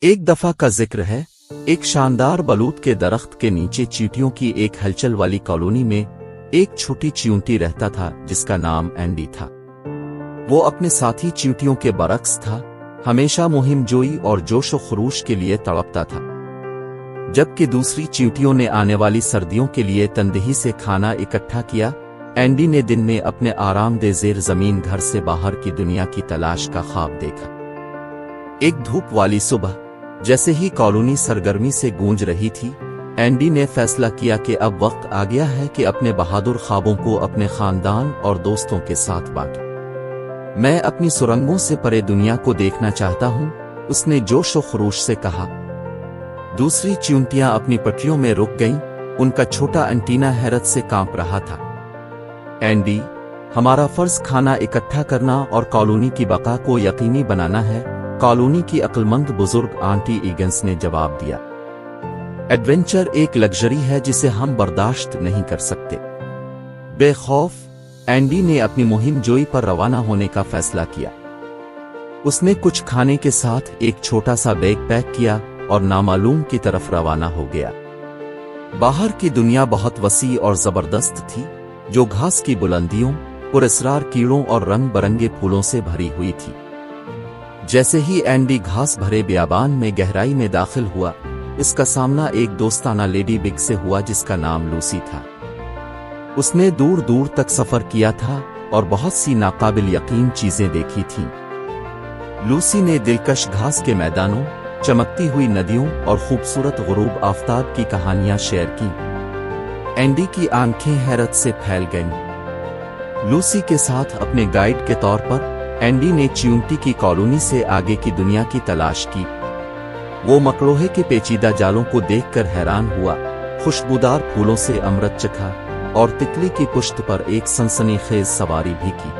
एक दफा का जिक्र है, एक शानदार बलूत के दरख्त के नीचे चींटियों की एक हलचल वाली कॉलोनी में एक छोटी चींटी रहता था जिसका नाम एंडी था। वो अपने साथी चींटियों के बरक्स था, हमेशा मुहिम जोई और जोश व खरूश के लिए तड़पता था। जबकि दूसरी चींटियों ने आने वाली सर्दियों के लिए तनदेही से खाना इकट्ठा किया, एंडी ने दिन में अपने आरामदेह ज़ेर ज़मीन घर से बाहर की दुनिया की तलाश का ख्वाब देखा। एक धूप वाली सुबह, जैसे ही कॉलोनी सरगर्मी से गूंज रही थी, एंडी ने फैसला किया कि अब वक्त आ गया है कि अपने बहादुर ख्वाबों को अपने खानदान और दोस्तों के साथ बांटे। मैं अपनी सुरंगों से परे दुनिया को देखना चाहता हूं, उसने जोश व खरूश से कहा। दूसरी चींटियां अपनी पटरियों में रुक गईं, उनका छोटा एंटीना हैरत से कांप रहा था। एंडी, हमारा फर्ज खाना इकट्ठा करना और कॉलोनी की बका को यकीनी बनाना है, कॉलोनी की अक्लमंद बुजुर्ग आंटी ईगन्स ने जवाब दिया। एडवेंचर एक लग्जरी है जिसे हम बर्दाश्त नहीं कर सकते। बेखौफ, एंडी ने अपनी मुहिम जोई पर रवाना होने का फैसला किया। उसने कुछ खाने के साथ एक छोटा सा बैग पैक किया और नामालूम की तरफ रवाना हो गया। बाहर की दुनिया बहुत वसी और जबरदस्त थी, जो घास की बुलंदियों, पुरस्रार कीड़ों और रंग बरंगे फूलों से भरी हुई थी। जैसे ही एंडी घास भरे बियाबान में गहराई में दाखिल हुआ, इसका सामना एक दोस्ताना लेडी बिग से हुआ जिसका नाम लूसी था। उसने दूर दूर तक सफर किया था और बहुत सी नाकाबिल यकीन चीजें देखी थीं। लूसी ने दिलकश घास के मैदानों, चमकती हुई नदियों और खूबसूरत गुरूब आफताब की कहानियां शेयर की। एंडी की आंखें हैरत से फैल गईं। लूसी के साथ अपने गाइड के तौर पर एंडी ने चींटी की कॉलोनी से आगे की दुनिया की तलाश की। वो मकड़ोहे के पेचीदा जालों को देखकर हैरान हुआ, खुशबूदार फूलों से अमृत चखा और तितली की पुश्त पर एक सनसनीखेज सवारी भी की।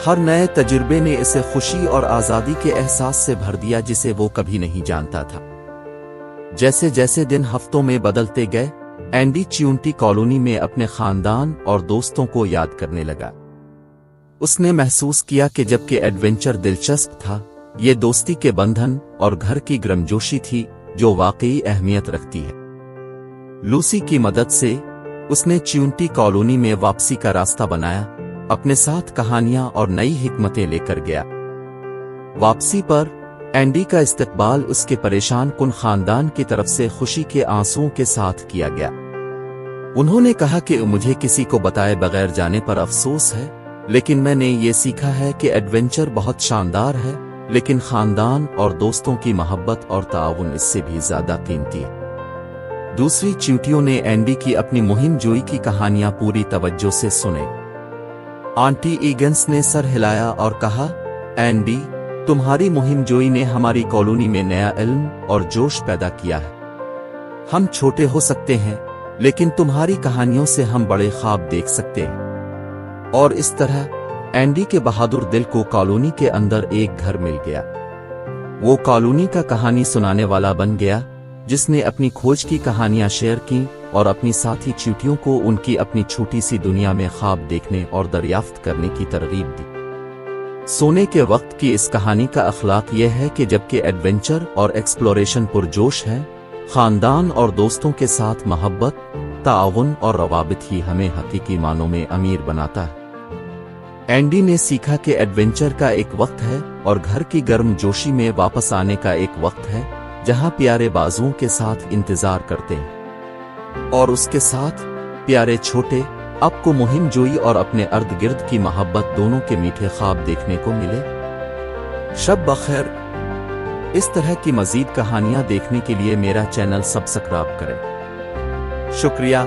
हर नए तजुर्बे ने इसे खुशी और आज़ादी के एहसास से भर दिया जिसे वो कभी नहीं जानता था। जैसे जैसे दिन हफ्तों में बदलते गए, एंडी चींटी कॉलोनी में अपने खानदान और दोस्तों को याद करने लगा। उसने महसूस किया कि जबकि एडवेंचर दिलचस्प था, ये दोस्ती के बंधन और घर की गर्मजोशी थी जो वाकई अहमियत रखती है। लूसी की मदद से उसने चींटी कॉलोनी में वापसी का रास्ता बनाया, अपने साथ कहानियां और नई हिकमतें लेकर गया। वापसी पर एंडी का इस्तकबाल उसके परेशान कुन खानदान की तरफ से खुशी के आंसुओं के साथ किया गया। उन्होंने कहा कि मुझे किसी को बताए बगैर जाने पर अफसोस है, लेकिन मैंने ये सीखा है कि एडवेंचर बहुत शानदार है, लेकिन खानदान और दोस्तों की मोहब्बत और ताउन इससे भी ज्यादा कीमती है। दूसरी चींटियों ने एंडी की अपनी मुहिम जोई की कहानियां पूरी तवज्जो से सुने। आंटी ईगन्स ने सर हिलाया और कहा, एंडी, तुम्हारी मुहिम जोई ने हमारी कॉलोनी में नया इल्म और जोश पैदा किया है। हम छोटे हो सकते हैं, लेकिन तुम्हारी कहानियों से हम बड़े ख्वाब देख सकते हैं। और इस तरह एंडी के बहादुर दिल को कॉलोनी के अंदर एक घर मिल गया। वो कॉलोनी का कहानी सुनाने वाला बन गया, जिसने अपनी खोज की कहानियां शेयर की और अपनी साथी चींटियों को उनकी अपनी छोटी सी दुनिया में ख्वाब देखने और दरियाफ्त करने की तरगीब दी। सोने के वक्त की इस कहानी का अखलाक यह है कि जबकि एडवेंचर और एक्सप्लोरेशन पुरजोश है, खानदान और दोस्तों के साथ मोहब्बत, ताउन और रवाबित ही हमें हकीकी मानों में अमीर बनाता है। एंडी ने सीखा कि एडवेंचर का एक वक्त है और घर की गर्म जोशी में वापस आने का एक वक्त है, जहां प्यारे बाजुओं के साथ इंतजार करते हैं और उसके साथ प्यारे छोटे आपको मुहिम जोई और अपने अर्द गिर्द की मोहब्बत दोनों के मीठे ख्वाब देखने को मिले। शब बखैर। इस तरह की मजीद कहानियां देखने के लिए मेरा चैनल सब्सक्राइब करें। शुक्रिया।